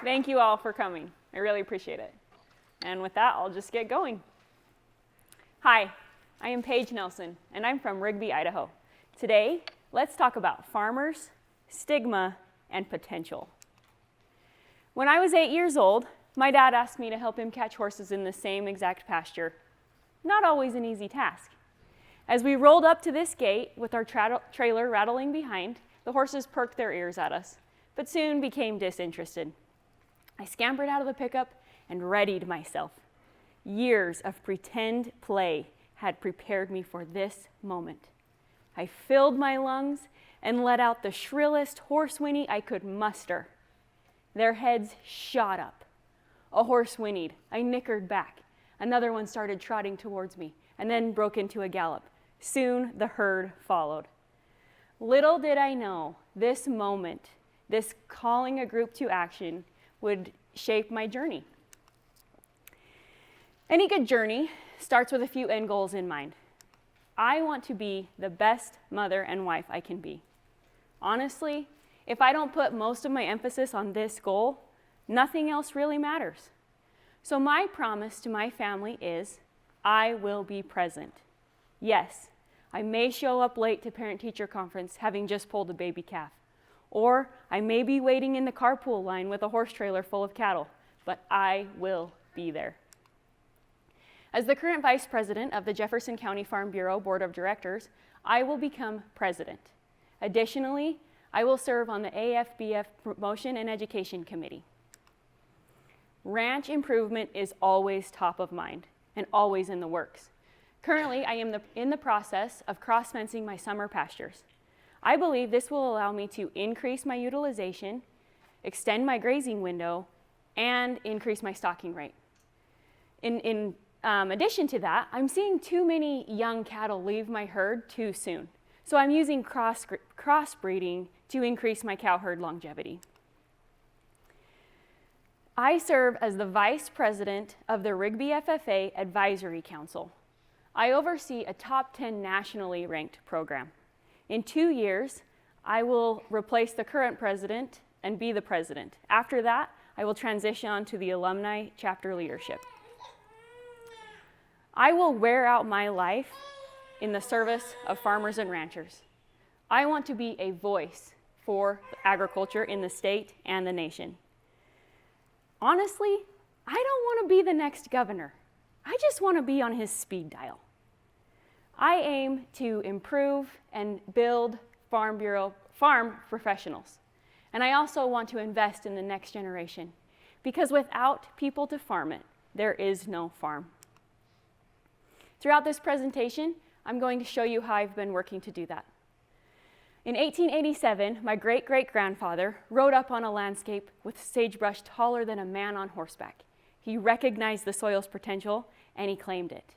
Thank you all for coming. I really appreciate it. And with that, I'll just get going. Hi, I am Paige Nelson, and I'm from Rigby, Idaho. Today, let's talk about farmers, stigma, and potential. When I was 8 years old, my dad asked me to help him catch horses in the same exact pasture. Not always an easy task. As we rolled up to this gate with our trailer rattling behind, the horses perked their ears at us, but soon became disinterested. I scampered out of the pickup and readied myself. Years of pretend play had prepared me for this moment. I filled my lungs and let out the shrillest horse whinny I could muster. Their heads shot up. A horse whinnied. I nickered back. Another one started trotting towards me and then broke into a gallop. Soon the herd followed. Little did I know this moment, this calling a group to action, would shape my journey. Any good journey starts with a few end goals in mind. I want to be the best mother and wife I can be. Honestly, if I don't put most of my emphasis on this goal, nothing else really matters. So my promise to my family is, I will be present. Yes, I may show up late to parent-teacher conference having just pulled a baby calf. Or I may be waiting in the carpool line with a horse trailer full of cattle, but I will be there. As the current vice president of the Jefferson County Farm Bureau Board of Directors, I will become president. Additionally, I will serve on the AFBF Promotion and Education Committee. Ranch improvement is always top of mind and always in the works. Currently, I am in the process of cross-fencing my summer pastures. I believe this will allow me to increase my utilization, extend my grazing window, and increase my stocking rate. In addition to that, I'm seeing too many young cattle leave my herd too soon. So I'm using crossbreeding to increase my cow herd longevity. I serve as the vice president of the Rigby FFA Advisory Council. I oversee a top 10 nationally ranked program. In 2 years, I will replace the current president and be the president. After that, I will transition on to the alumni chapter leadership. I will wear out my life in the service of farmers and ranchers. I want to be a voice for agriculture in the state and the nation. Honestly, I don't want to be the next governor. I just want to be on his speed dial. I aim to improve and build farm professionals. And I also want to invest in the next generation, because without people to farm it, there is no farm. Throughout this presentation, I'm going to show you how I've been working to do that. In 1887, my great-great-grandfather rode up on a landscape with sagebrush taller than a man on horseback. He recognized the soil's potential, and he claimed it.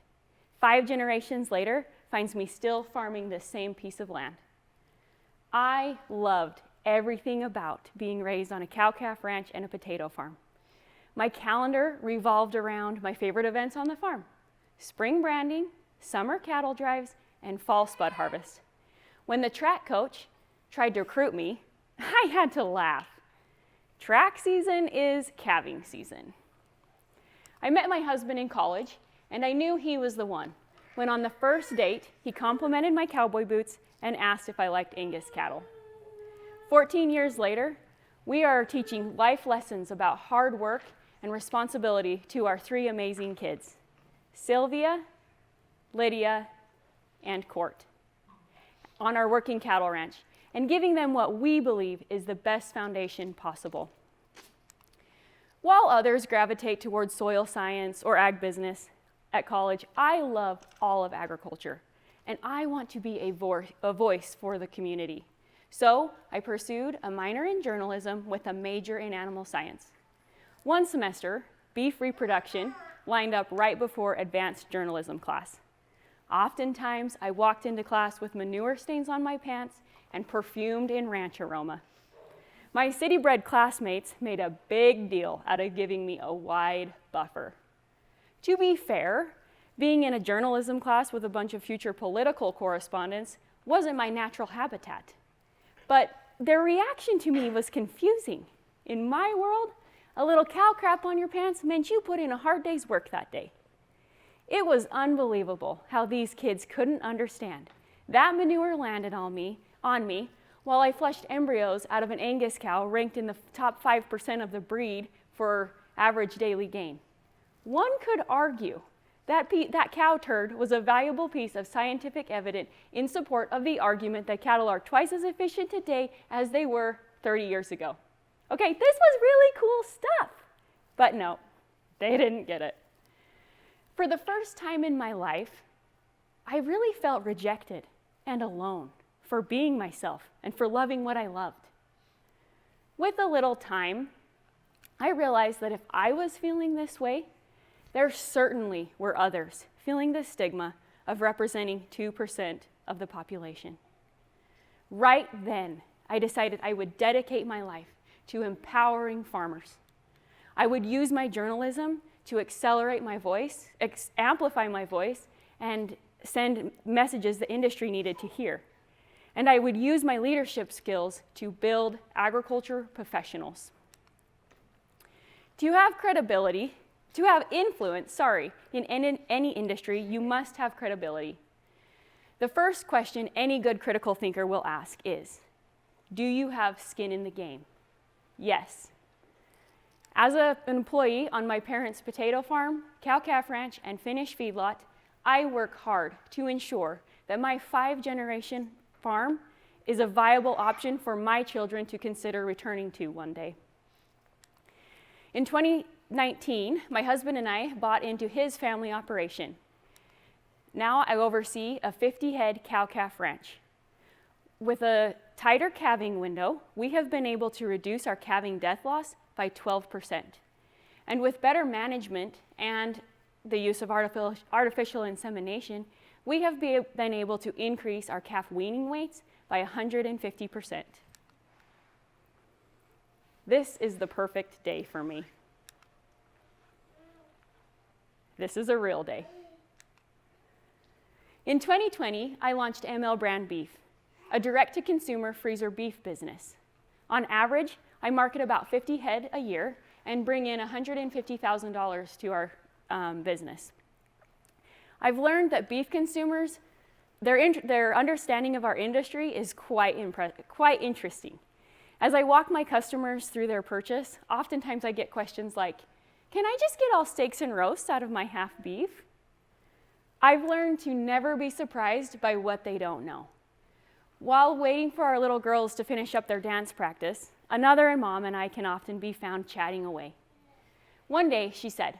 5 generations later, finds me still farming this same piece of land. I loved everything about being raised on a cow-calf ranch and a potato farm. My calendar revolved around my favorite events on the farm: spring branding, summer cattle drives, and fall spud harvest. When the track coach tried to recruit me, I had to laugh. Track season is calving season. I met my husband in college, and I knew he was the one, when on the first date, he complimented my cowboy boots and asked if I liked Angus cattle. 14 years later, we are teaching life lessons about hard work and responsibility to our 3 amazing kids, Sylvia, Lydia, and Court, on our working cattle ranch, and giving them what we believe is the best foundation possible. While others gravitate towards soil science or ag business at college, I love all of agriculture, and I want to be a voice for the community. So I pursued a minor in journalism with a major in animal science. One semester, beef reproduction lined up right before advanced journalism class. Oftentimes, I walked into class with manure stains on my pants and perfumed in ranch aroma. My city-bred classmates made a big deal out of giving me a wide buffer. To be fair, being in a journalism class with a bunch of future political correspondents wasn't my natural habitat. But their reaction to me was confusing. In my world, A little cow crap on your pants meant you put in a hard day's work that day. It was unbelievable how these kids couldn't understand. That manure landed on me while I flushed embryos out of an Angus cow ranked in the top 5% of the breed for average daily gain. One could argue that cow turd was a valuable piece of scientific evidence in support of the argument that cattle are twice as efficient today as they were 30 years ago. Okay, this was really cool stuff. But no, they didn't get it. For the first time in my life, I really felt rejected and alone for being myself and for loving what I loved. With a little time, I realized that if I was feeling this way, there certainly were others feeling the stigma of representing 2% of the population. Right then, I decided I would dedicate my life to empowering farmers. I would use my journalism to accelerate my voice, amplify my voice, and send messages the industry needed to hear. And I would use my leadership skills to build agriculture professionals. To have influence, in any industry, you must have credibility. The first question any good critical thinker will ask is, do you have skin in the game? Yes. As an employee on my parents' potato farm, cow-calf ranch, and Finnish feedlot, I work hard to ensure that my 5-generation farm is a viable option for my children to consider returning to one day. In 2019, my husband and I bought into his family operation. Now I oversee a 50-head cow-calf ranch. With a tighter calving window, we have been able to reduce our calving death loss by 12%. And with better management and the use of artificial insemination, we have been able to increase our calf weaning weights by 150%. This is the perfect day for me. This is a real day. In 2020, I launched ML Brand Beef, a direct-to-consumer freezer beef business. On average, I market about 50 head a year and bring in $150,000 to our business. I've learned that beef consumers, their understanding of our industry is quite interesting. As I walk my customers through their purchase, oftentimes I get questions like, can I just get all steaks and roasts out of my half beef? I've learned to never be surprised by what they don't know. While waiting for our little girls to finish up their dance practice, another mom and I can often be found chatting away. One day she said,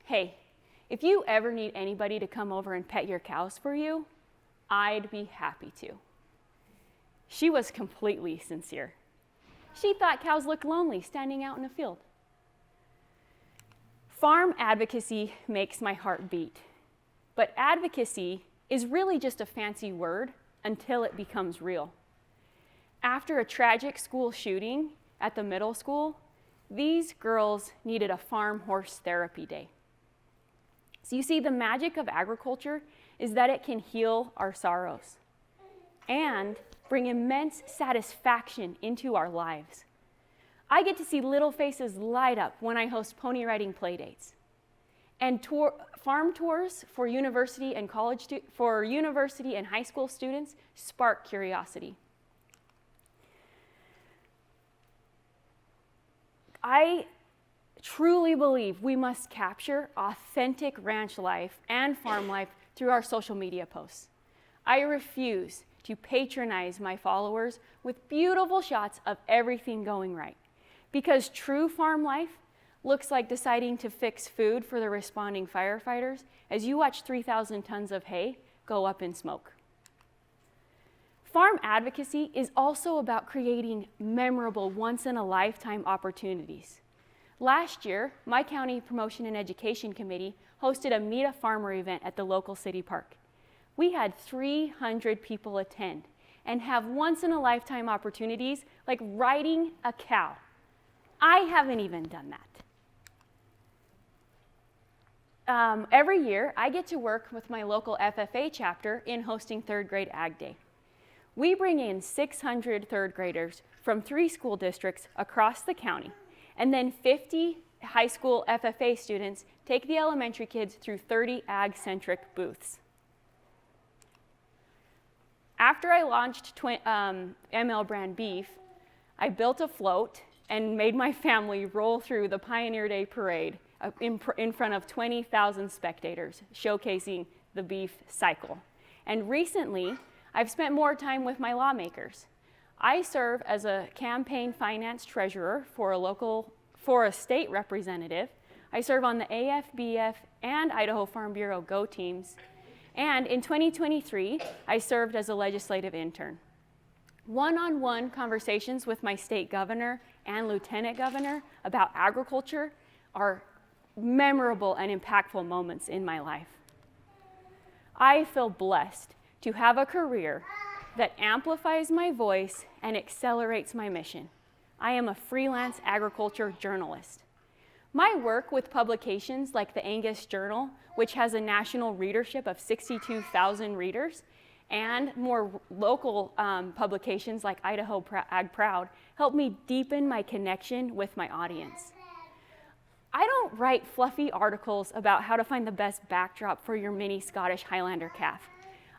hey, if you ever need anybody to come over and pet your cows for you, I'd be happy to. She was completely sincere. She thought cows looked lonely standing out in a field. Farm advocacy makes my heart beat, but advocacy is really just a fancy word until it becomes real. After a tragic school shooting at the middle school, these girls needed a farm horse therapy day. So you see, the magic of agriculture is that it can heal our sorrows and bring immense satisfaction into our lives. I get to see little faces light up when I host pony riding play dates. And farm tours for university and high school students spark curiosity. I truly believe we must capture authentic ranch life and farm life through our social media posts. I refuse to patronize my followers with beautiful shots of everything going right, because true farm life looks like deciding to fix food for the responding firefighters as you watch 3,000 tons of hay go up in smoke. Farm advocacy is also about creating memorable, once-in-a-lifetime opportunities. Last year, my county promotion and education committee hosted a Meet a Farmer event at the local city park. We had 300 people attend and have once-in-a-lifetime opportunities like riding a cow. I haven't even done that. Every year, I get to work with my local FFA chapter in hosting third grade Ag Day. We bring in 600 third graders from 3 school districts across the county, And then 50 high school FFA students take the elementary kids through 30 ag-centric booths. After I launched ML brand beef, I built a float and made my family roll through the Pioneer Day parade in front of 20,000 spectators, showcasing the beef cycle. And recently, I've spent more time with my lawmakers. I serve as a campaign finance treasurer for a state representative. I serve on the AFBF and Idaho Farm Bureau GO teams. And in 2023, I served as a legislative intern. One-on-one conversations with my state governor and lieutenant governor about agriculture are memorable and impactful moments in my life. I feel blessed to have a career that amplifies my voice and accelerates my mission. I am a freelance agriculture journalist. My work with publications like the Angus Journal, which has a national readership of 62,000 readers, and more local publications like Idaho Ag Proud, help me deepen my connection with my audience. I don't write fluffy articles about how to find the best backdrop for your mini Scottish Highlander calf.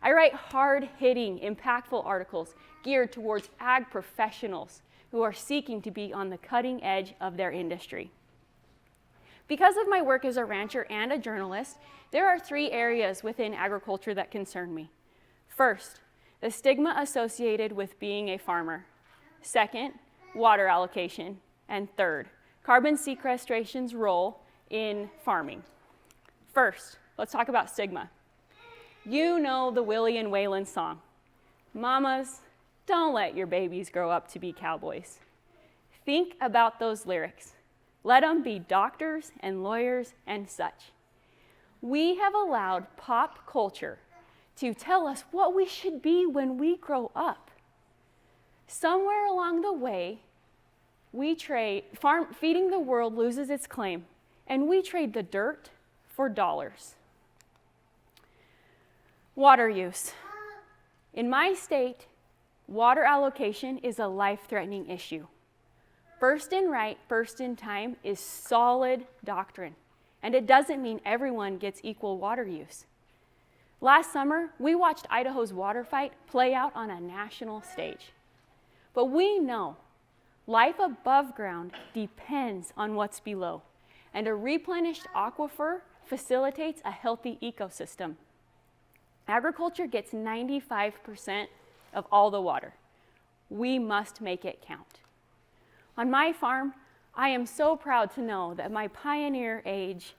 I write hard-hitting, impactful articles geared towards ag professionals who are seeking to be on the cutting edge of their industry. Because of my work as a rancher and a journalist, there are 3 areas within agriculture that concern me. First, the stigma associated with being a farmer. Second, water allocation. And third, carbon sequestration's role in farming. First, let's talk about stigma. You know the Willie and Waylon song. Mamas, don't let your babies grow up to be cowboys. Think about those lyrics. Let them be doctors and lawyers and such. We have allowed pop culture to tell us what we should be when we grow up. Somewhere along the way, feeding the world loses its claim, and we trade the dirt for dollars. Water use. In my state, water allocation is a life-threatening issue. First in right, first in time is solid doctrine, and it doesn't mean everyone gets equal water use. Last summer, we watched Idaho's water fight play out on a national stage. But we know life above ground depends on what's below, and a replenished aquifer facilitates a healthy ecosystem. Agriculture gets 95% of all the water. We must make it count. On my farm, I am so proud to know that my pioneer age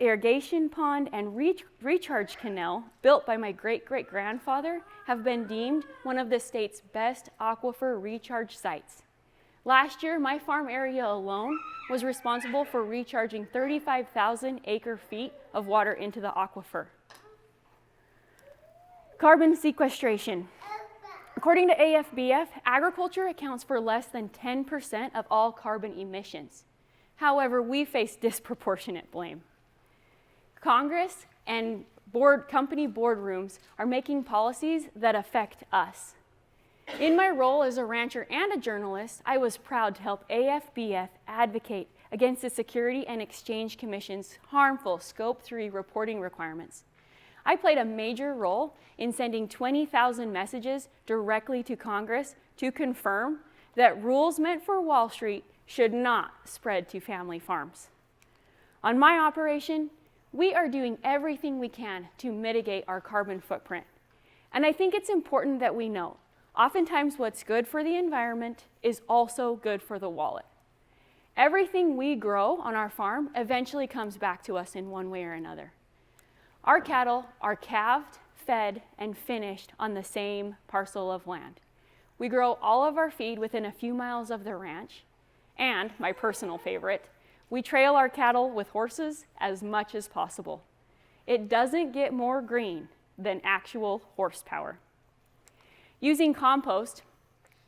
irrigation pond and recharge canal built by my great-great-grandfather have been deemed one of the state's best aquifer recharge sites. Last year, my farm area alone was responsible for recharging 35,000 acre-feet of water into the aquifer. Carbon sequestration. According to AFBF, agriculture accounts for less than 10% of all carbon emissions. However, we face disproportionate blame. Congress and company boardrooms are making policies that affect us. In my role as a rancher and a journalist, I was proud to help AFBF advocate against the Security and Exchange Commission's harmful Scope 3 reporting requirements. I played a major role in sending 20,000 messages directly to Congress to confirm that rules meant for Wall Street should not spread to family farms. On my operation, we are doing everything we can to mitigate our carbon footprint. And I think it's important that we know, oftentimes what's good for the environment is also good for the wallet. Everything we grow on our farm eventually comes back to us in one way or another. Our cattle are calved, fed, and finished on the same parcel of land. We grow all of our feed within a few miles of the ranch, and, my personal favorite, we trail our cattle with horses as much as possible. It doesn't get more green than actual horsepower. Using compost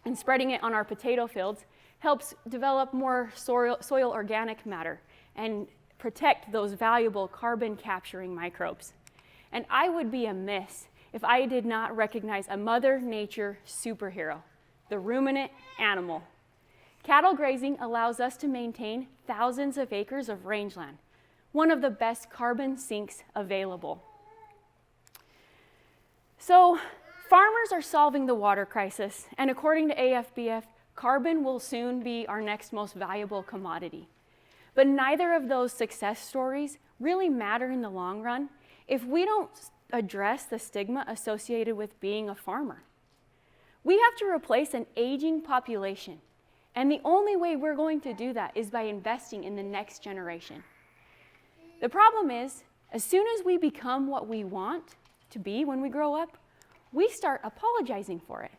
and spreading it on our potato fields helps develop more soil organic matter and protect those valuable carbon-capturing microbes. And I would be amiss if I did not recognize a Mother Nature superhero, the ruminant animal. Cattle grazing allows us to maintain thousands of acres of rangeland, one of the best carbon sinks available. So, farmers are solving the water crisis, and according to AFBF, carbon will soon be our next most valuable commodity. But neither of those success stories really matter in the long run if we don't address the stigma associated with being a farmer. We have to replace an aging population, and the only way we're going to do that is by investing in the next generation. The problem is, as soon as we become what we want to be when we grow up, we start apologizing for it.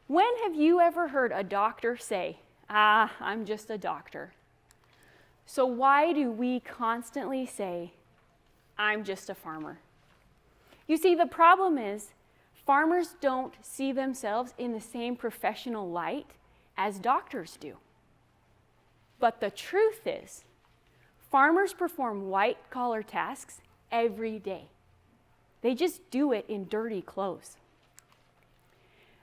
When have you ever heard a doctor say, I'm just a doctor? So why do we constantly say, I'm just a farmer? You see, the problem is, farmers don't see themselves in the same professional light as doctors do. But the truth is, farmers perform white-collar tasks every day. They just do it in dirty clothes.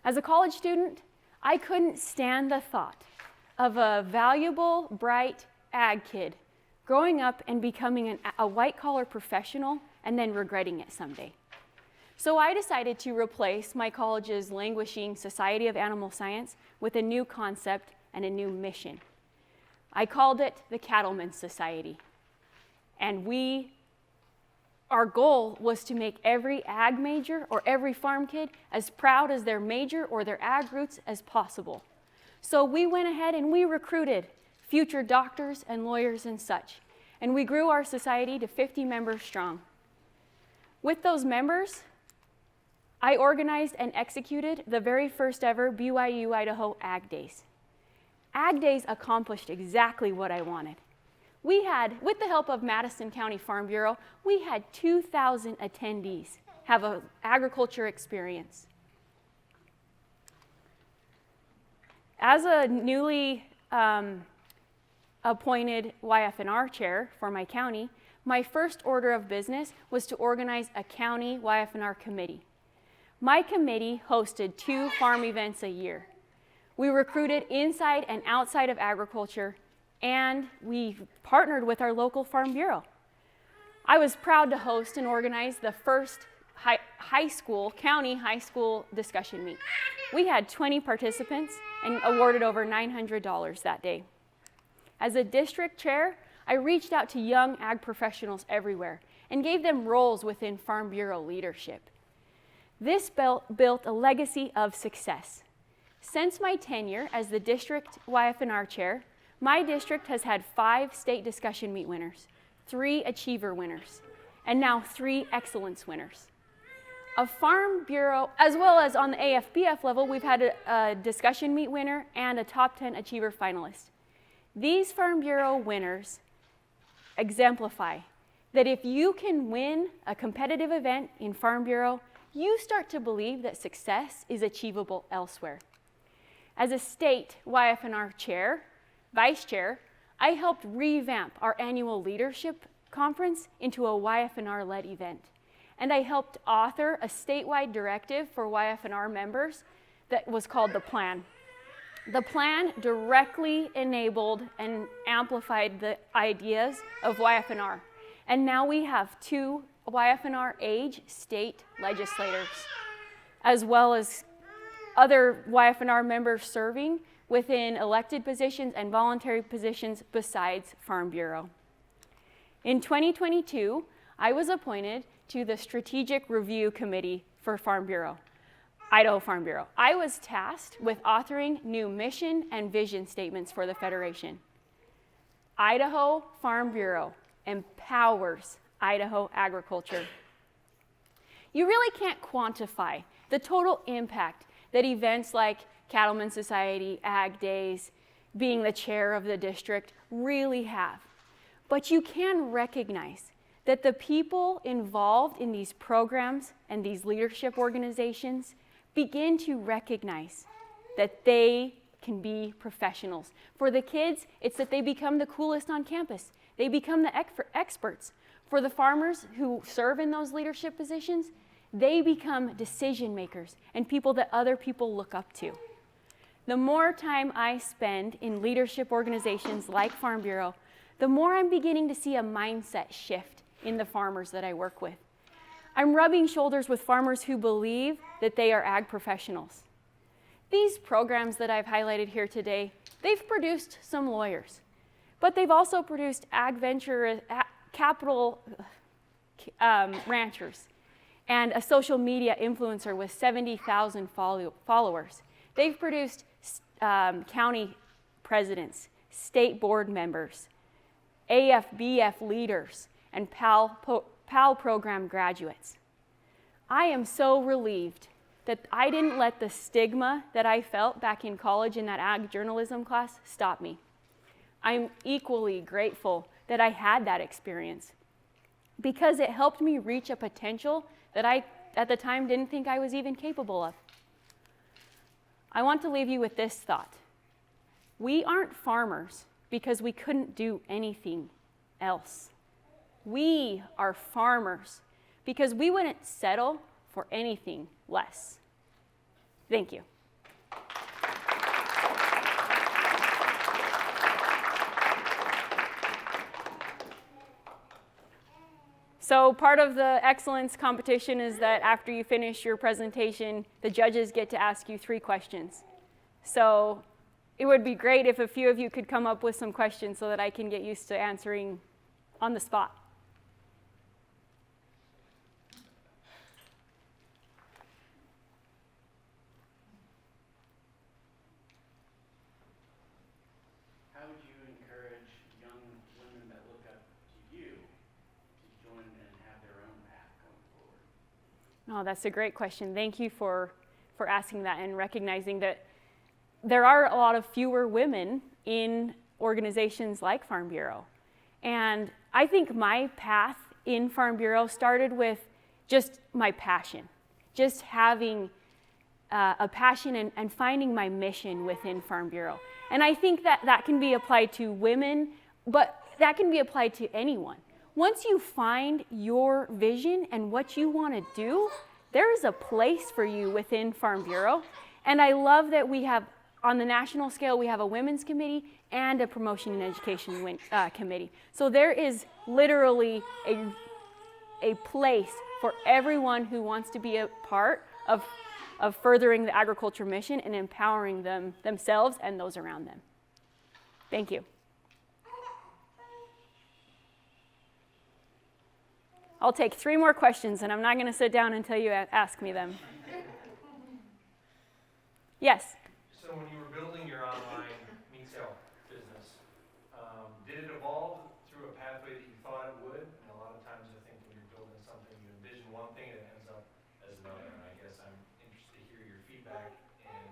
As a college student, I couldn't stand the thought of a valuable, bright ag kid growing up and becoming a white-collar professional and then regretting it someday. So I decided to replace my college's languishing Society of Animal Science with a new concept and a new mission. I called it the Cattlemen's Society. And our goal was to make every ag major or every farm kid as proud as their major or their ag roots as possible. So we went ahead and we recruited future doctors and lawyers and such. And we grew our society to 50 members strong. With those members, I organized and executed the very first ever BYU Idaho Ag Days. Ag Days accomplished exactly what I wanted. We had, with the help of Madison County Farm Bureau, we had 2,000 attendees have an agriculture experience. As a newly appointed YF&R chair for my county, my first order of business was to organize a county YF&R committee. My committee hosted 2 farm events a year. We recruited inside and outside of agriculture, and we partnered with our local Farm Bureau. I was proud to host and organize the first county high school discussion meet. We had 20 participants and awarded over $900 that day. As a district chair, I reached out to young ag professionals everywhere and gave them roles within Farm Bureau leadership. This built a legacy of success. Since my tenure as the district YF&R chair, my district has had 5 state discussion meet winners, 3 achiever winners, and now 3 excellence winners. A Farm Bureau, as well as on the AFBF level, we've had a discussion meet winner and a top 10 achiever finalist. These Farm Bureau winners exemplify that if you can win a competitive event in Farm Bureau, you start to believe that success is achievable elsewhere. As a state YF&R chair, vice chair, I helped revamp our annual leadership conference into a YF&R-led event. And I helped author a statewide directive for YF&R members that was called the Plan. The Plan directly enabled and amplified the ideas of YF&R. And now we have 2 YF&R age state legislators, as well as other YF&R members serving within elected positions and voluntary positions besides Farm Bureau. In 2022, I was appointed to the Strategic Review Committee for Farm Bureau, Idaho Farm Bureau. I was tasked with authoring new mission and vision statements for the Federation. Idaho Farm Bureau empowers Idaho agriculture. You really can't quantify the total impact that events like Cattlemen's Society, Ag Days, being the chair of the district really have. But you can recognize that the people involved in these programs and these leadership organizations begin to recognize that they can be professionals. For the kids, it's that they become the coolest on campus. They become the experts. For the farmers who serve in those leadership positions, they become decision makers and people that other people look up to. the more time I spend in leadership organizations like Farm Bureau, the more I'm beginning to see a mindset shift in the farmers that I work with. I'm rubbing shoulders with farmers who believe that they are ag professionals. These programs that I've highlighted here today, they've produced some lawyers, but they've also produced ag venture capital ranchers and a social media influencer with 70,000 followers. They've produced county presidents, state board members, AFBF leaders, and PAL program graduates. I am so relieved that I didn't let the stigma that I felt back in college in that ag journalism class stop me. I'm equally grateful that I had that experience because it helped me reach a potential that I, at the time, didn't think I was even capable of. I want to leave you with this thought. We aren't farmers because we couldn't do anything else. We are farmers because we wouldn't settle for anything less. Thank you. So part of the excellence competition is that after you finish your presentation, the judges get to ask you 3 questions. So it would be great if a few of you could come up with some questions so that I can get used to answering on the spot. How would you encourage young women that look up to you to join and have their own path going forward? Oh, that's a great question. Thank you for asking that and recognizing that there are a lot of fewer women in organizations like Farm Bureau. And I think my path in Farm Bureau started with just my passion, just having a passion and finding my mission within Farm Bureau. And I think that can be applied to women, but that can be applied to anyone. Once you find your vision and what you want to do, there is a place for you within Farm Bureau. And I love that we have, on the national scale, we have a women's committee and a promotion and education committee. So there is literally a place for everyone who wants to be a part of furthering the agriculture mission and empowering themselves and those around them. Thank you. I'll take 3 more questions, and I'm not going to sit down until you ask me them. Yes? So when you were building your online meat sale business, did it evolve through a pathway that you thought it would? And a lot of times I think when you're building something, you envision one thing and it ends up as another. And I guess I'm interested to hear your feedback and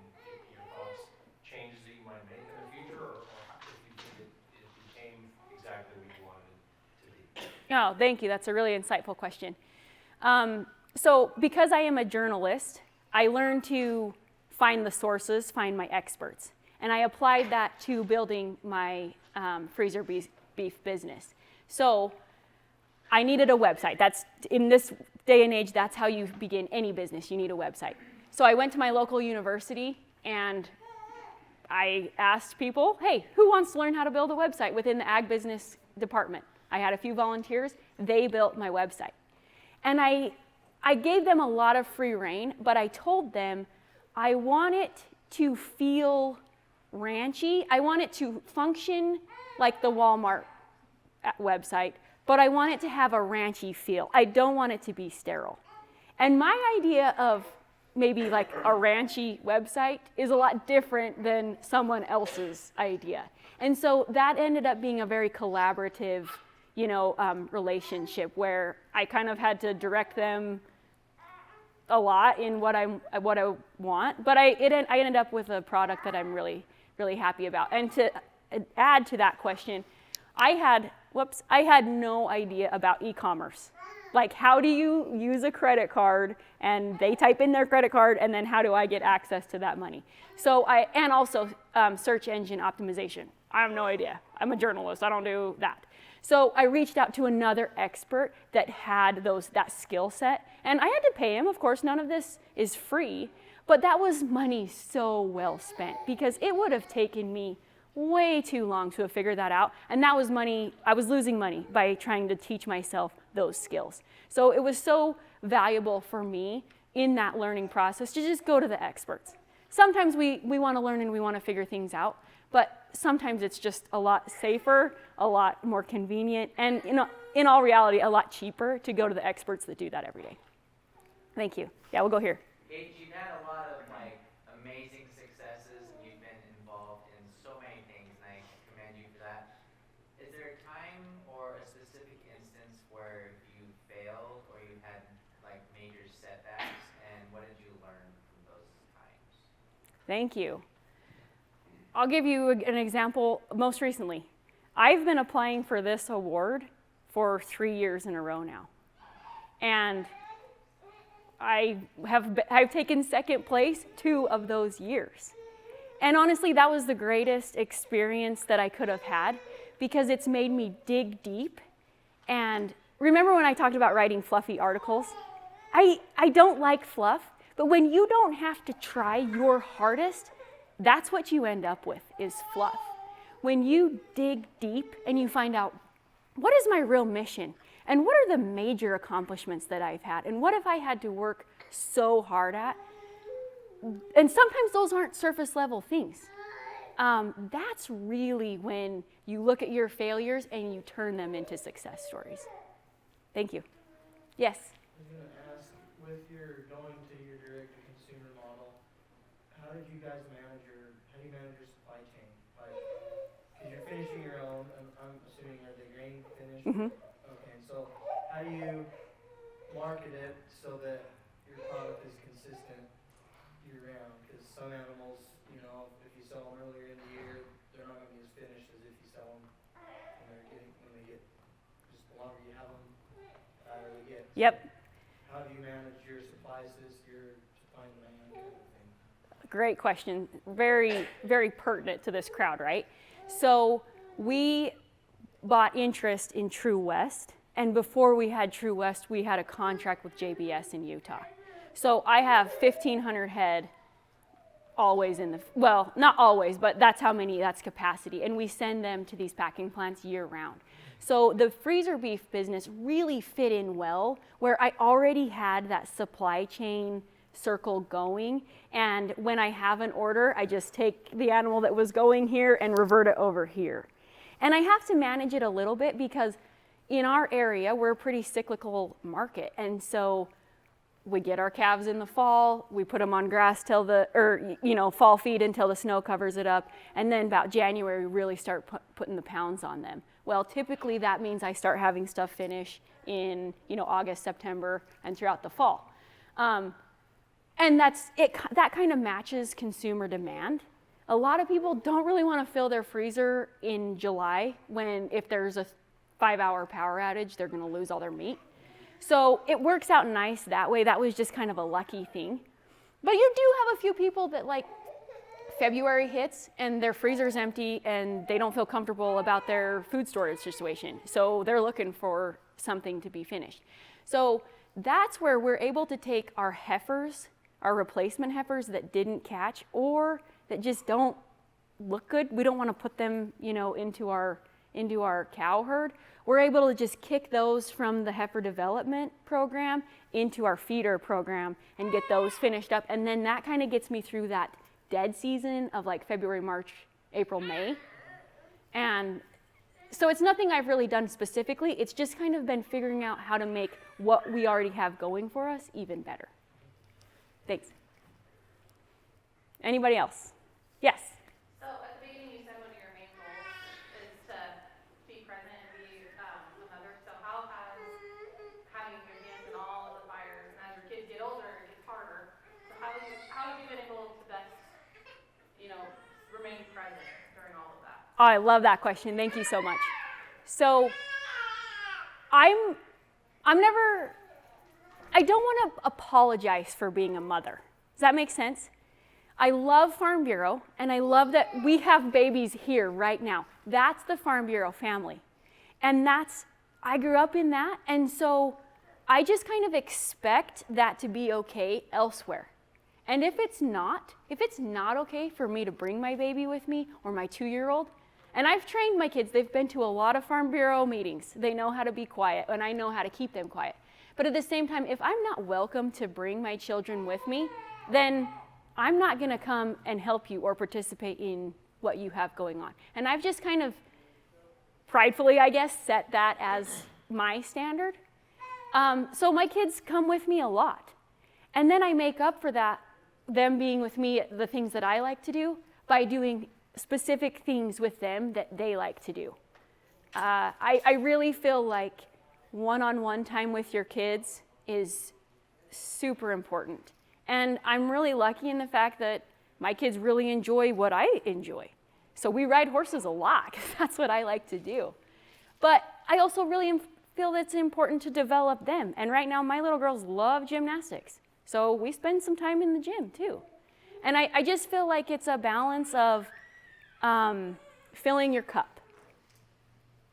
your thoughts, changes that you might make in the future, or if you think it became exactly what you wanted it to be. Oh, thank you. That's a really insightful question. So because I am a journalist, I learned to find the sources, find my experts. And I applied that to building my freezer beef business. So I needed a website. That's, in this day and age, that's how you begin any business. You need a website. So I went to my local university and I asked people, hey, who wants to learn how to build a website within the ag business department? I had a few volunteers. They built my website. And I gave them a lot of free rein, but I told them I want it to feel ranchy. I want it to function like the Walmart website, but I want it to have a ranchy feel. I don't want it to be sterile. And my idea of maybe like a ranchy website is a lot different than someone else's idea. And so that ended up being a very collaborative, relationship where I kind of had to direct them a lot in what I want, but I ended up with a product that I'm really, really happy about. And to add to that question, I had no idea about e-commerce. Like, how do you use a credit card and they type in their credit card and then how do I get access to that money? So and also search engine optimization. I have no idea. I'm a journalist. I don't do that. So I reached out to another expert that had that skill set, and I had to pay him. Of course, none of this is free, But that was money so well spent because it would have taken me way too long to have figured that out. And that was money, I was losing money by trying to teach myself those skills. So it was so valuable for me in that learning process to just go to the experts. Sometimes we want to learn and we want to figure things out, but sometimes it's just a lot safer, a lot more convenient, and in all reality, a lot cheaper to go to the experts that do that every day. Thank you. Yeah, we'll go here. Paige, you've had a lot of amazing successes, and you've been involved in so many things, and I commend you for that. Is there a time or a specific instance where you failed or you had major setbacks, and what did you learn from those times? Thank you. I'll give you an example most recently. I've been applying for this award for 3 years in a row now. And I've taken second place 2 of those years. And honestly, that was the greatest experience that I could have had because it's made me dig deep. And remember when I talked about writing fluffy articles? I don't like fluff, but when you don't have to try your hardest, that's what you end up with is fluff. When you dig deep and you find out, what is my real mission? And what are the major accomplishments that I've had? And what have I had to work so hard at? And sometimes those aren't surface level things. That's really when you look at your failures and you turn them into success stories. Thank you. Yes? I was going to ask, with your going to your direct-to-consumer model, how do you manage your supply chain? Because you're finishing your own, I'm assuming, are they grain finished? Mm-hmm. Okay, so how do you market it so that your product is consistent year-round? Because some animals, if you sell them earlier in the year, they're not going to be as finished as if you sell them when they get, just the longer you have them, the better they get. Yep. How do you manage your supplies your supply and demand kind of thing? Great question. Very, very pertinent to this crowd, right? So we bought interest in True West, and before we had True West, we had a contract with JBS in Utah. So I have 1,500 head always well, not always, but that's capacity, and we send them to these packing plants year round. So the freezer beef business really fit in well where I already had that supply chain circle going, and when I have an order, I just take the animal that was going here and revert it over here. And I have to manage it a little bit because in our area, we're a pretty cyclical market, and so we get our calves in the fall, we put them on grass till fall feed until the snow covers it up, and then about January, we really start putting the pounds on them. Well, typically that means I start having stuff finish in, August, September, and throughout the fall. And that's it. That kind of matches consumer demand. A lot of people don't really want to fill their freezer in July if there's a 5-hour power outage, they're going to lose all their meat. So it works out nice that way. That was just kind of a lucky thing. But you do have a few people that February hits and their freezer's empty and they don't feel comfortable about their food storage situation. So they're looking for something to be finished. So that's where we're able to take our heifers, our replacement heifers that didn't catch or that just don't look good. We don't want to put them, into our cow herd. We're able to just kick those from the heifer development program into our feeder program and get those finished up. And then that kind of gets me through that dead season of February, March, April, May. And so it's nothing I've really done specifically. It's just kind of been figuring out how to make what we already have going for us even better. Thanks. Anybody else? Yes. So at the beginning you said one of your main goals is to be present and be a mother. So how has having your hands in all of the fires, and as your kids get older, it gets harder. So how have you been able to best, remain present during all of that? Oh, I love that question. Thank you so much. So I don't want to apologize for being a mother. Does that make sense? I love Farm Bureau, and I love that we have babies here right now. That's the Farm Bureau family. And I grew up in that, and so I just kind of expect that to be okay elsewhere. And if it's not okay for me to bring my baby with me or my 2-year-old, and I've trained my kids, they've been to a lot of Farm Bureau meetings. They know how to be quiet, and I know how to keep them quiet. But at the same time, if I'm not welcome to bring my children with me, then I'm not gonna come and help you or participate in what you have going on. And I've just kind of pridefully, I guess, set that as my standard. So my kids come with me a lot. And then I make up for that, them being with me, the things that I like to do, by doing specific things with them that they like to do. I really feel like one-on-one time with your kids is super important. And I'm really lucky in the fact that my kids really enjoy what I enjoy. So we ride horses a lot, because that's what I like to do. But I also really feel that it's important to develop them. And right now, my little girls love gymnastics. So we spend some time in the gym, too. And I just feel like it's a balance of filling your cup.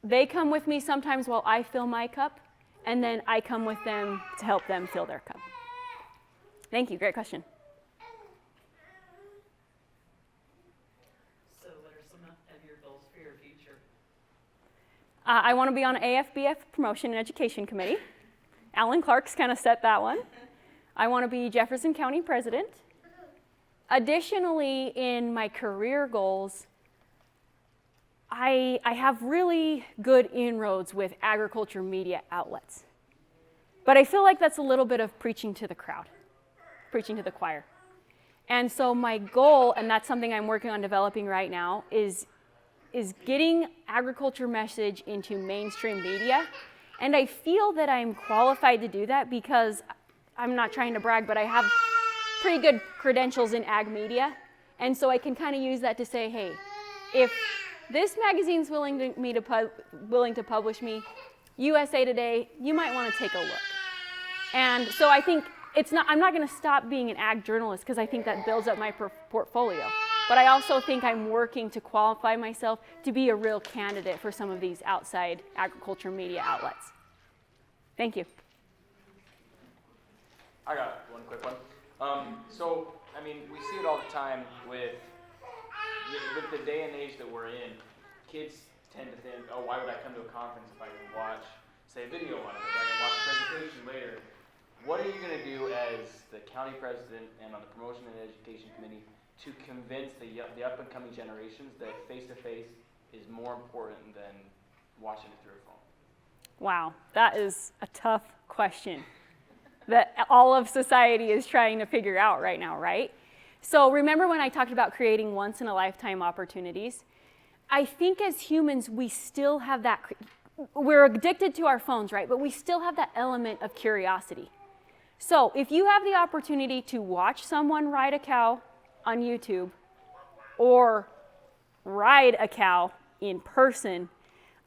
They come with me sometimes while I fill my cup, and then I come with them to help them fill their cup. Thank you, great question. So what are some of your goals for your future? I want to be on AFBF Promotion and Education Committee. Alan Clark's kind of set that one. I want to be Jefferson County President. Additionally, in my career goals, I have really good inroads with agriculture media outlets. But I feel like that's a little bit of preaching to the crowd, preaching to the choir. And so my goal, and that's something I'm working on developing right now, is getting agriculture message into mainstream media. And I feel that I'm qualified to do that because I'm not trying to brag, but I have pretty good credentials in ag media. And so I can kind of use that to say, hey, if this magazine's willing to publish me, USA Today, you might want to take a look. And so I think I'm not going to stop being an ag journalist because I think that builds up my portfolio. But I also think I'm working to qualify myself to be a real candidate for some of these outside agriculture media outlets. Thank you. I got one quick one. So, I mean, we see it all the time with the day and age that we're in. Kids tend to think, oh, why would I come to a conference if I can watch, say, a video on it, if I can watch a presentation later? What are you going to do as the county president and on the promotion and education committee to convince the up-and-coming generations that face-to-face is more important than watching it through a phone? Wow, that is a tough question that all of society is trying to figure out right now, right? So remember when I talked about creating once-in-a-lifetime opportunities? I think as humans, we still have that, we're addicted to our phones, right? But we still have that element of curiosity. So if you have the opportunity to watch someone ride a cow on YouTube or ride a cow in person,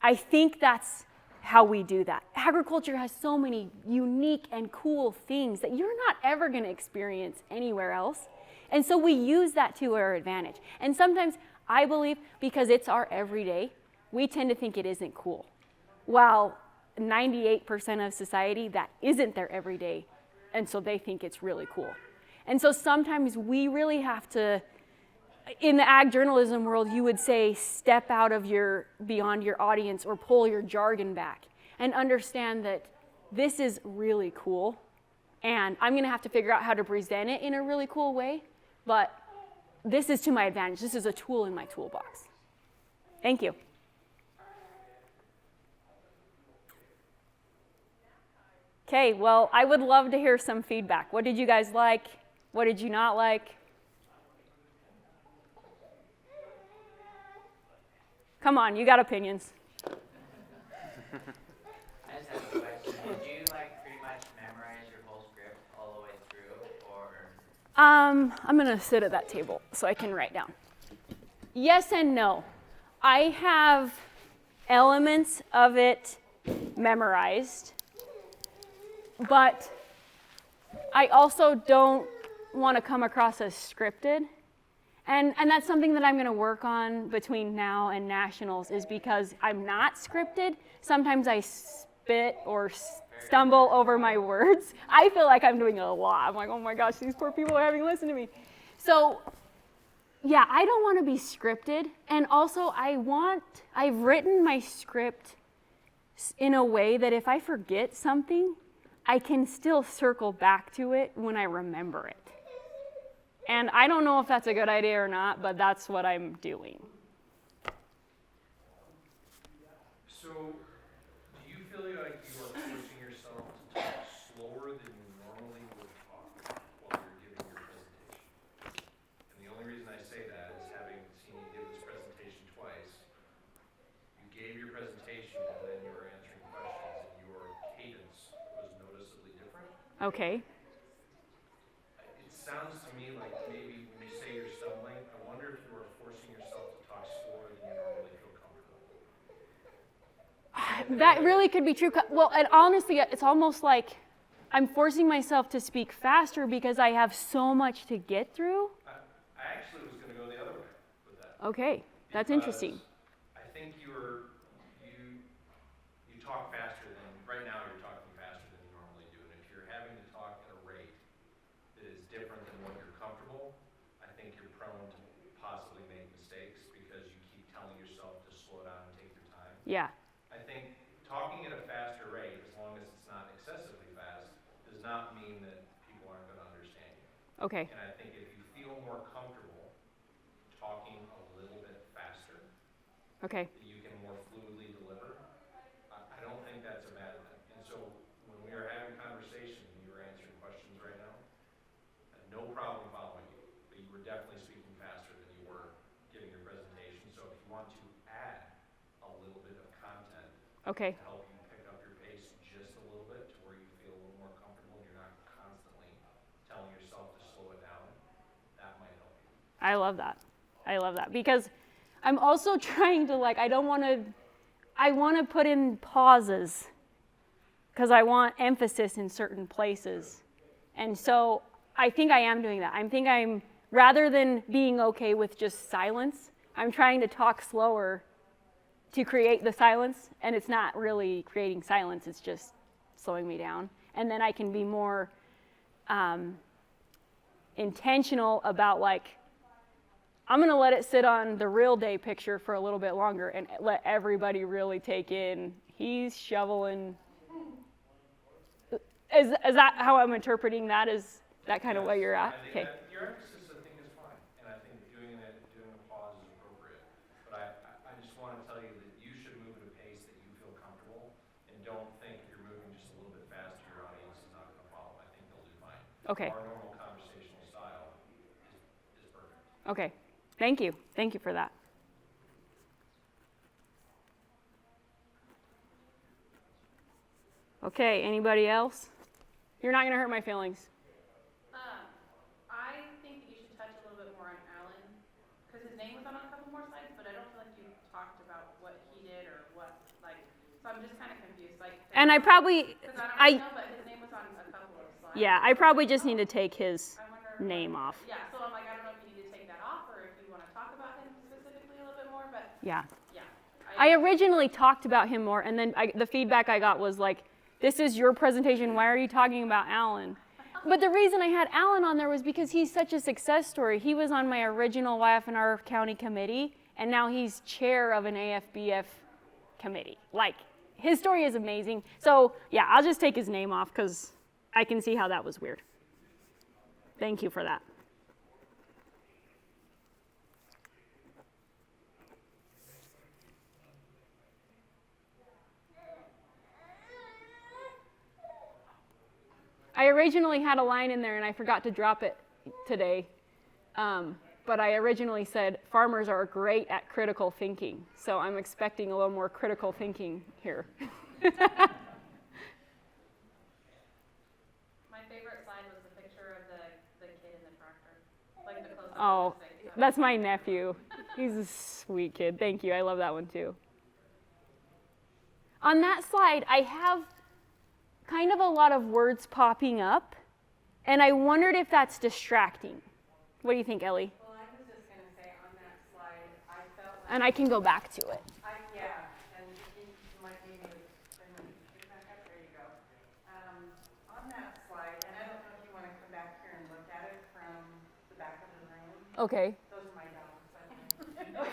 I think that's how we do that. Agriculture has so many unique and cool things that you're not ever going to experience anywhere else. And so we use that to our advantage. And sometimes I believe because it's our everyday, we tend to think it isn't cool. While 98% of society, that isn't their everyday. And so they think it's really cool. And so sometimes we really have to, in the ag journalism world, you would say step out of beyond your audience or pull your jargon back and understand that this is really cool. And I'm going to have to figure out how to present it in a really cool way. But this is to my advantage. This is a tool in my toolbox. Thank you. Okay, well, I would love to hear some feedback. What did you guys like? What did you not like? Come on, you got opinions. I just have a question. Did you pretty much memorize your whole script all the way through, or? I'm gonna sit at that table so I can write down. Yes and no. I have elements of it memorized, but I also don't want to come across as scripted. And that's something that I'm going to work on between now and nationals, is because I'm not scripted. Sometimes I spit or stumble over my words. I feel like I'm doing a lot. I'm like, oh my gosh, these poor people are having to listen to me. So yeah, I don't want to be scripted. And also I've written my script in a way that if I forget something, I can still circle back to it when I remember it. And I don't know if that's a good idea or not, but that's what I'm doing. So, do you feel like you are forcing yourself to talk slower than you normally would talk while you're giving your presentation? And the only reason I say that is having seen you give this presentation twice. You gave your presentation and then you were answering questions and your cadence was noticeably different. Okay. It sounds to me like maybe when you say you're stumbling, I wonder if you are forcing yourself to talk slower than you normally feel comfortable. That really could be true. Well, and honestly, it's almost like I'm forcing myself to speak faster because I have so much to get through. I actually was going to go the other way with that. Okay, that's interesting. I think you talk faster than, right now you're talking faster than you normally do. And if you're having to talk at a rate that is different than what you're comfortable, I think you're prone to possibly make mistakes because you keep telling yourself to slow down and take your time. Yeah. I think talking at a faster rate, as long as it's not excessively fast, does not mean that people aren't going to understand you. Okay. And I think if you feel more comfortable talking a little bit faster, Okay. that you can more fluidly deliver, I don't think that's a bad thing. And so when we are having conversation and you were answering questions right now, I had no problem following you, but you were definitely speaking faster than you were giving your presentation. So if you want to add a little bit of content Okay. to help you pick up your pace just a little bit to where you feel a little more comfortable and you're not constantly telling yourself to slow it down, that might help you. I love that. I love that because I'm also trying to I want to put in pauses because I want emphasis in certain places. And so I think I am doing that. Rather than being okay with just silence, I'm trying to talk slower to create the silence, and it's not really creating silence, it's just slowing me down. And then I can be more intentional about I'm going to let it sit on the real day picture for a little bit longer and let everybody really take in. He's shoveling. Is that how I'm interpreting that? Is that kind of what you're at? Okay. Your emphasis, I think, is fine, and I think doing a pause is appropriate. But I just want to tell you that you should move at a pace that you feel comfortable, and don't think if you're moving just a little bit faster, your audience is not going to follow. I think they'll do fine. Okay. Our normal conversational style is perfect. Okay. Thank you. Thank you for that. Okay, anybody else? You're not going to hurt my feelings. I think that you should touch a little bit more on Alan, because his name was on a couple more slides, but I don't feel like you talked about what he did or what, so I'm just kind of confused. And I probably, because I don't know, but his name was on a couple of slides. yeah, I probably just need to take his name off. Yeah, so I'm I don't know if you need to take that off or if you want to talk about him specifically a little bit more, but Yeah. yeah. I originally talked about him more, and then the feedback I got was this is your presentation, why are you talking about Alan? But the reason I had Alan on there was because he's such a success story. He was on my original YF&R County committee, and now he's chair of an AFBF committee. His story is amazing. So yeah, I'll just take his name off because I can see how that was weird. Thank you for that. I originally had a line in there and I forgot to drop it today. But I originally said farmers are great at critical thinking. So I'm expecting a little more critical thinking here. My favorite slide was the picture of the kid in the tractor. The close-up. Oh, that's my nephew. He's a sweet kid. Thank you. I love that one too. On that slide, I have kind of a lot of words popping up, and I wondered if that's distracting. What do you think, Ellie? Well, I was just going to say on that slide, I felt like... And I can go back to it. Yeah, and you might need me to bring it back up. There you go. Okay. Those are my dogs, by the way.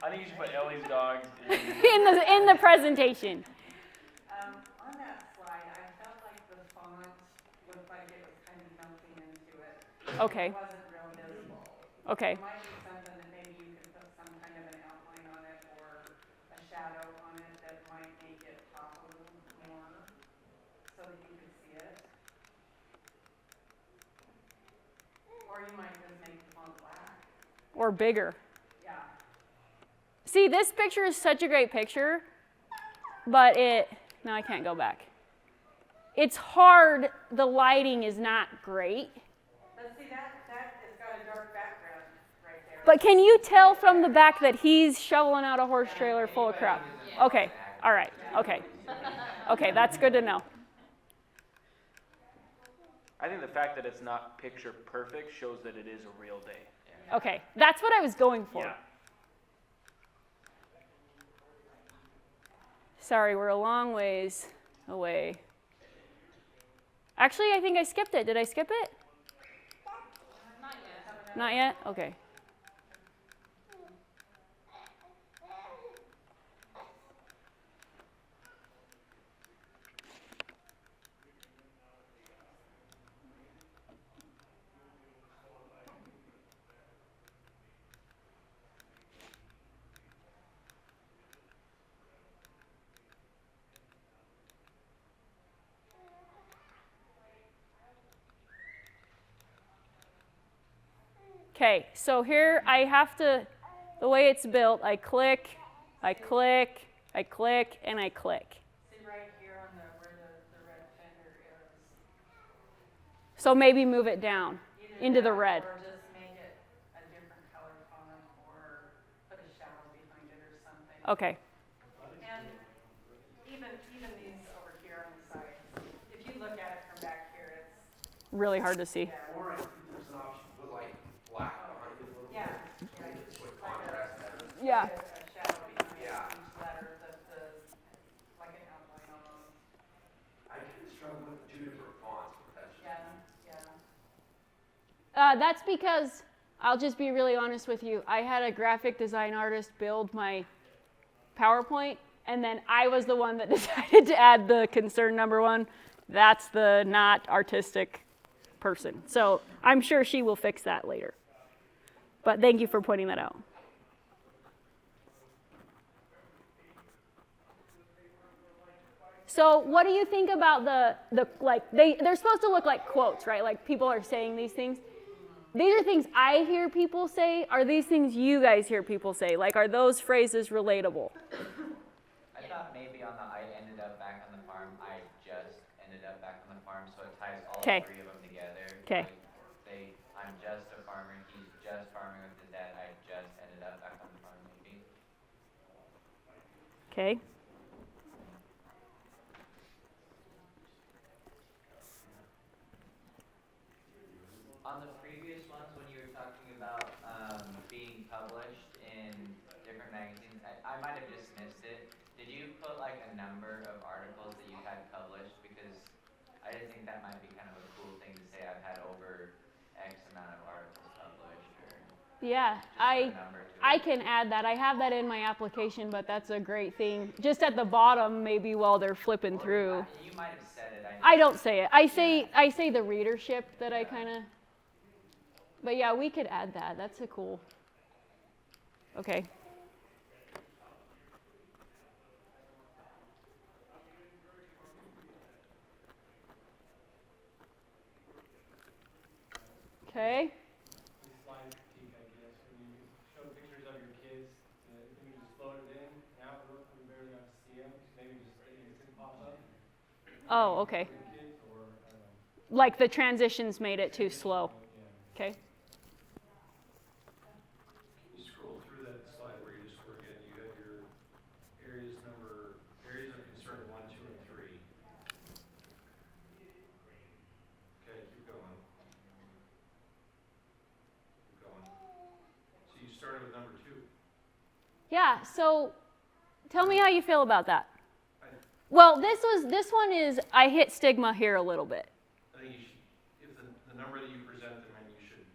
I think you should put Ellie's dogs In the presentation. On that slide, I felt like the font looked like it was kind of melting into it. Okay. It wasn't real visible. Okay. It might be something that maybe you could put some kind of an outline on it or a shadow on it that might make it pop a little more so that you could see it. Or you might just make the font black. Or bigger. Yeah. See, this picture is such a great picture, but no, I can't go back. It's hard, the lighting is not great. But see, that has got a dark background right there. But can you tell from the back that he's shoveling out a horse trailer full of crap? Okay, all right, okay. Okay, that's good to know. I think the fact that it's not picture perfect shows that it is a real day. Okay, that's what I was going for. Yeah. Sorry, we're a long ways away. Actually, I think I skipped it. Did I skip it? Not yet. Not yet? Okay. Okay, so here I have to, the way it's built, I click, I click, I click, and I click. See right here on where the red fender is. So maybe move it down Either into the that red. Or just make it a different color font or put a shadow behind it or something. Okay. And even these over here on the sides, if you look at it from back here, it's, Really hard to see. yeah. Or I think there's an option to put like black behind it a little Yeah. bit. Make it sort of contrast better. Yeah. A shadow behind Yeah. each letter, like an outline almost. I kind of struggle with the two different fonts, but that's just Yeah, yeah. That's because, I'll just be really honest with you, I had a graphic design artist build my PowerPoint, and then I was the one that decided to add the concern number 1. That's the not artistic person. So I'm sure she will fix that later. But thank you for pointing that out. So what do you think about the like, they're supposed to look like quotes, right? Like people are saying these things. These are things I hear people say. Are these things you guys hear people say? Like, are those phrases relatable? I thought maybe on the I ended up back on the farm, I just ended up back on the farm, so it ties all 'Kay. 3 of them together. 'Kay. Like, I'm just a farmer, he's just farming with his dad, I just ended up back on the farm maybe. Okay. On the previous ones, when you were talking about being published in different magazines, I might have just missed it. Did you put like a number of articles that you had published? Because I just think that might be kind of a cool thing to say. I've had over X amount of articles published, or Yeah, just put a number to I it. can add that. I have that in my application, but that's a great thing. Just at the bottom, maybe while they're flipping through. You might have said it. I don't say it. I say the readership that I kind of. But yeah, we could add that. That's a cool. Okay. Okay. This slide critique, I guess, when you show pictures of your kids, you just load it in, now we barely got to see them, maybe just anything that pop up. Oh, okay. Kids, or, I don't know. Like the transitions made it too slow. Yeah. Okay. You scroll through that slide where you just work in, you have your areas of concern 1, 2, and 3. Okay, keep going. Keep going. So you started with number 2. Yeah. So, tell me how you feel about that. I Well, this one is I hit stigma here a little bit. think you should, if the number that you present them in, you should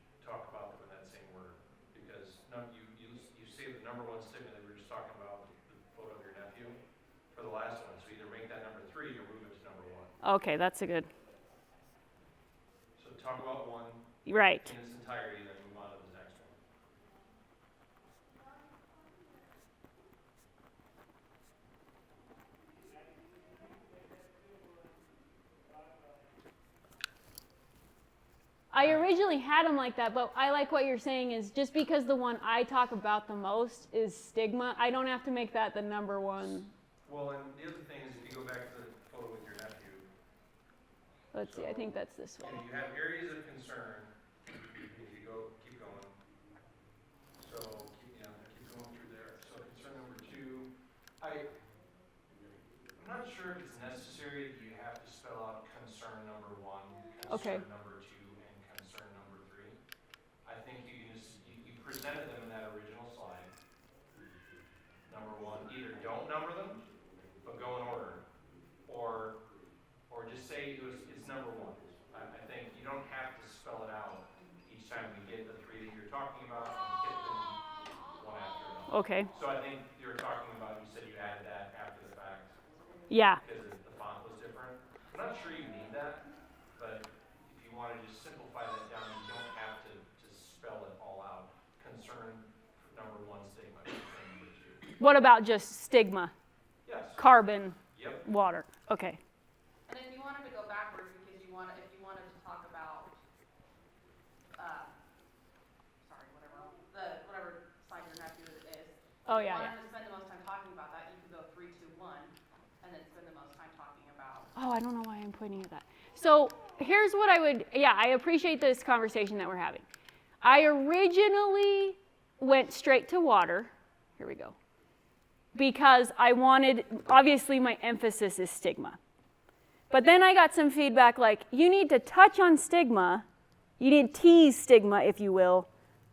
Okay, that's a good. So talk about one Right. in its entirety, then move on to the next one. I originally had them like that, but I like what you're saying is just because the one I talk about the most is stigma, I don't have to make that the number one. Well, and the other thing is if you go back to the photo with your nephew. Let's see, I think that's this one. You have areas of concern. If you go, keep going. So keep going through there. So concern number 2, I'm not sure if it's necessary that you have to spell out concern number 1, concern Okay. number 2, and concern number 3. I think you can just you presented them in that original slide. Number 1, either don't number them, but go in order, or just say it's number 1. I think you don't have to spell it out each time we get the 3 that you're talking about and hit them one after another. Okay. So I think you were talking about, you said you added that after the fact Yeah. because the font was different. I'm not sure you need that, but if you want to just simplify that down, you don't have to spell it all out. Concern number 1, stigma. Concern number 2. What about just stigma? Yes. Carbon, Yep. water. Okay. And if you wanted to go backwards, because if you wanted to talk about, whatever slide your nephew is. Oh, If you yeah, wanted to spend the most time talking about that, you could go 3, 2, 1, and then spend the most time talking about. Oh, I don't know why I'm pointing at that. So here's what I appreciate this conversation that we're having. I originally went straight to water. Here we go. Because obviously my emphasis is stigma. But then I got some feedback like, you need to touch on stigma, you need to tease stigma, if you will,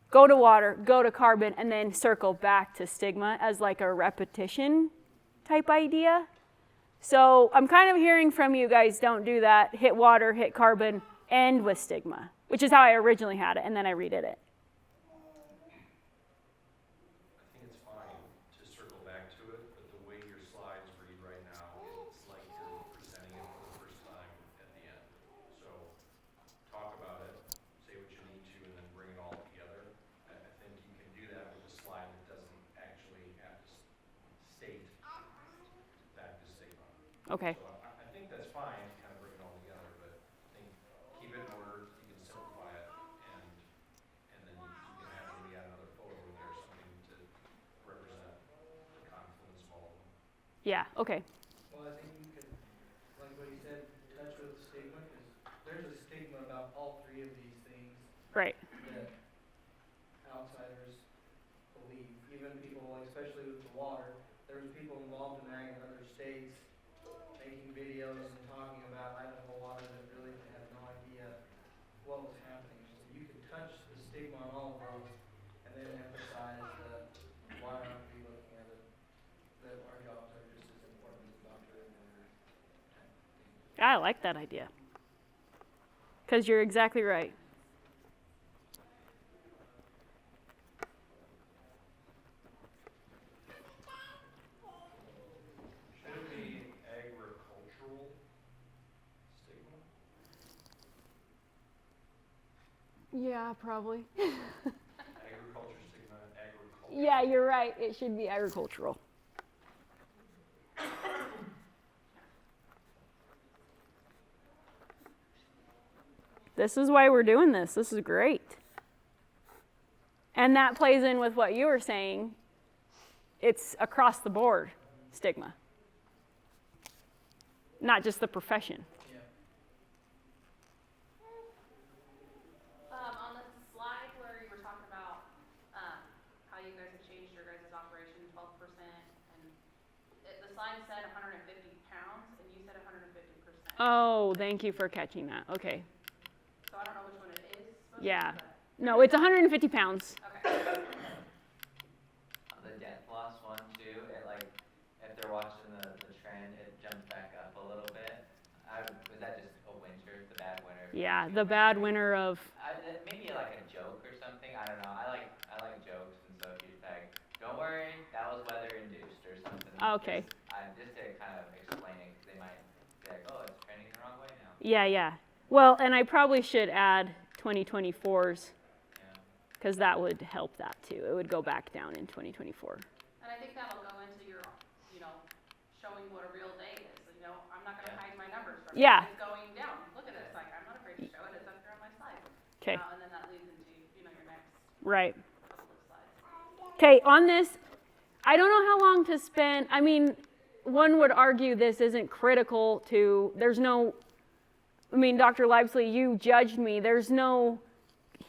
go to water, go to carbon, and then circle back to stigma as like a repetition type idea. So I'm kind of hearing from you guys, don't do that, hit water, hit carbon, end with stigma, which is how I originally had it, and then I redid it. I think it's fine to circle back to it, but the way your slides read right now, it's like you're presenting it for the first time at the end. So talk about it, say what you need to, and then bring it all together. I think you can do that with a slide that doesn't actually have to state that to stigma. Okay. So I think that's fine to kind of bring it all together, but I think keep it in order, you can simplify it, and then you can have maybe add another photo in there or something to represent the confluence of all of them. Yeah, okay. Well, I think you could, like what you said, touch with the stigma, because there's a stigma about all 3 of these things Right. that outsiders believe. Even people, like, especially with the water, there was people involved in ag in other states making videos and talking about Idaho water that really had no idea what was happening. So you could touch the stigma on all of those and then emphasize that why aren't we looking at it, that our jobs are just as important as doctor and lawyer type thing. I like that idea. Because you're exactly right. Should it be agricultural stigma? Yeah, probably. Agriculture stigma, agriculture. Yeah, you're right. It should be agricultural. This is why we're doing this. This is great. And that plays in with what you were saying. It's across the board stigma, not just the profession. Yeah. On the slide where you were talking about how you guys have changed your guys' operation 12%, and the slide said 150 pounds, and you said 150%. Oh, thank you for catching that. Okay. So I don't know which one it is. Yeah. No, it's 150 pounds. Okay. On the death loss one too, it like, if they're watching the trend, it jumped back up a little bit. Was that just a winter, the bad winter? Yeah, the bad winter of. Maybe like a joke or something. I don't know. I like jokes, and so if you're like, don't worry, that was weather induced or something. Okay. Just to kind of explain it, because they might be like, oh, it's trending the wrong way now. Yeah. Well, and I probably should add 2024's, because that would help that too. It would go back down in 2024. And I think that'll go into your, showing what a real day is. I'm not going to hide my numbers from you. Yeah. It's going down. Look at this. I'm not afraid to show it. It's up here on my slide. Okay. And then that leads into, your next Right. couple of slides. Okay, on this, I don't know how long to spend. I mean, one would argue this isn't critical to, Dr. Leibsley, you judged me. There's no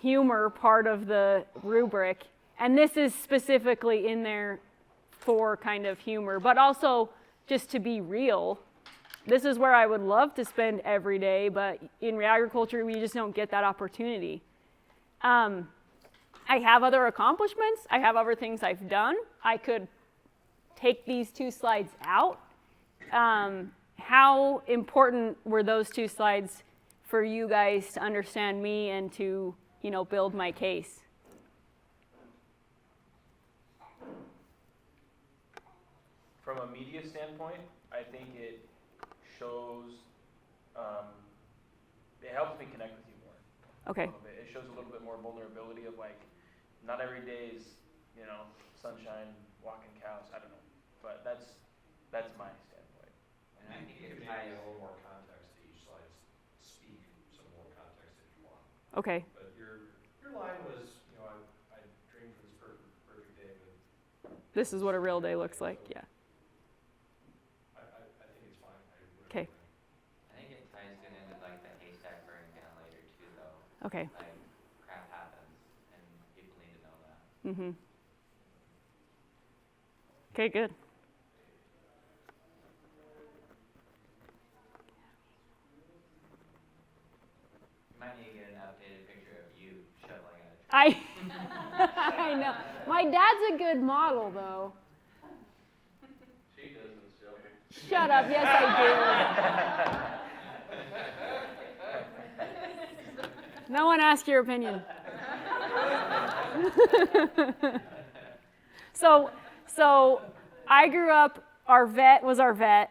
humor part of the rubric. And this is specifically in there for kind of humor, but also just to be real. This is where I would love to spend every day, but in agriculture, we just don't get that opportunity. I have other accomplishments. I have other things I've done. I could take these 2 slides out. How important were those 2 slides for you guys to understand me and to, build my case? From a media standpoint, I think it shows, it helps me connect with you more. Okay. A little bit. It shows a little bit more vulnerability of not every day is, sunshine, walking cows. I don't know, but that's my standpoint. And I think You it could ties. add a little more context to each slide, speak some more context if you want. Okay. But your line was, I dreamed for this perfect day, but This is what a real day looks like. Yeah. I think it's fine. Okay. I think it ties good into the haystack burning down later too, though. Okay. Crap happens, and people need to know that. Mm-hmm. Okay, good. You might need to get an updated picture of you shoveling at a tree. I know. My dad's a good model, though. She doesn't show. Shut up. Yes, I do. No one asked your opinion. So I grew up, our vet was our vet,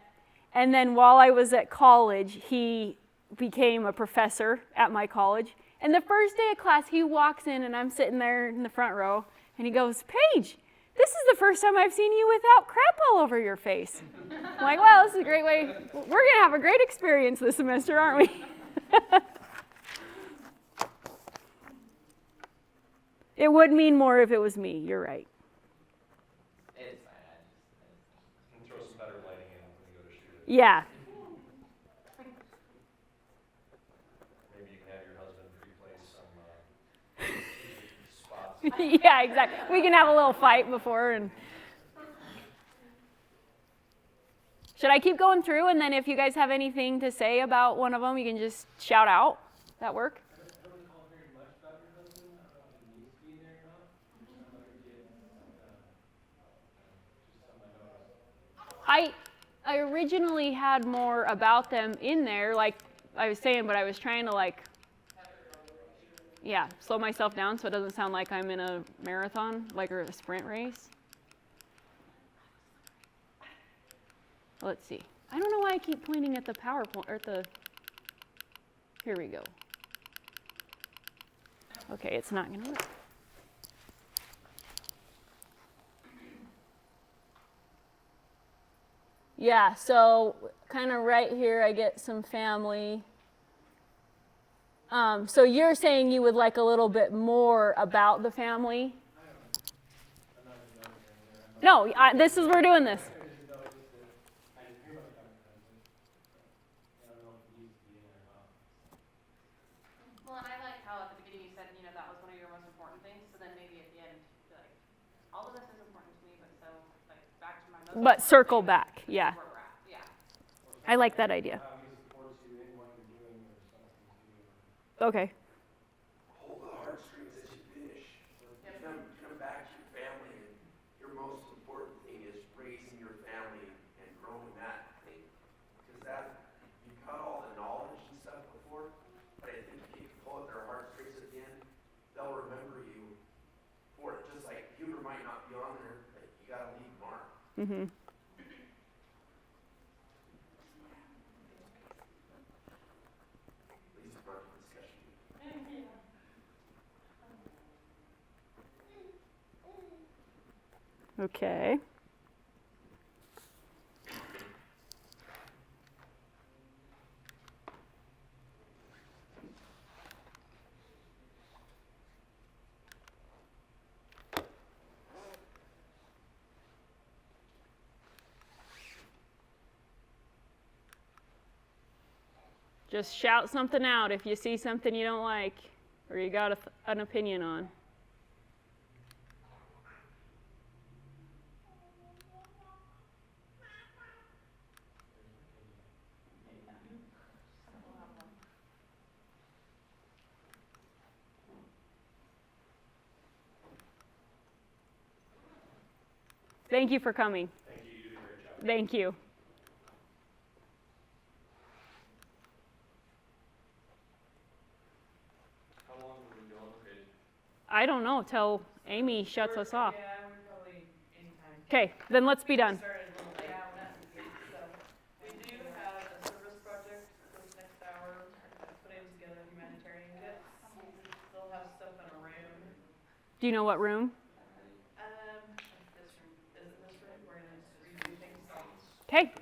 and then while I was at college, he became a professor at my college. And the first day of class, he walks in, and I'm sitting there in the front row, and he goes, "Paige, this is the first time I've seen you without crap all over your face." I'm like, well, this is a great way. We're going to have a great experience this semester, aren't we? It would mean more if it was me. You're right. It's fine. You can throw some better lighting in when you go to shoot it. Yeah. Maybe you can have your husband replace some spots. Yeah, exactly. We can have a little fight before. And should I keep going through? And then if you guys have anything to say about one of them, you can just shout out. That work? I originally had more about them in there, like I was saying, but I was trying to slow myself down so it doesn't sound like I'm in a marathon, or a sprint race. Let's see. I don't know why I keep pointing at the PowerPoint, or here we go. Okay, it's not gonna work. Yeah, so kind of right here I get some family. So you're saying you would like a little bit more about the family? No, we're doing this. Well, and I like how at the beginning you said, that was one of your most important things. So then maybe at the end, be like, all of this is important to me, but so back to my most But circle back, yeah. where we're at. Yeah. I like that idea. Okay. Hold the heartstrings as you finish. Come back to your family, and your most important thing is raising your family and growing that thing. Because you got all the knowledge and stuff before, but I think if you pull at their heartstrings at the end, they'll remember you for it. Just like humor might not be on there, but you got to leave a mark. Mm-hmm. Okay. Just shout something out if you see something you don't like or you got an opinion on. Thank you for coming. Thank you, you did a great job. Thank you. How long have we been going, Paige? I don't know till Amy shuts us off. Yeah, we're probably anytime. Okay, then let's be done. Started a little late. Yeah, we're not so. We do have a service project this next hour, putting together humanitarian kits. They'll have stuff in a room. Do you know what room? This room, is it this room? We're gonna redo things. Okay.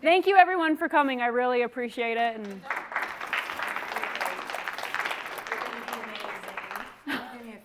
Thank you everyone for coming. I really appreciate it. And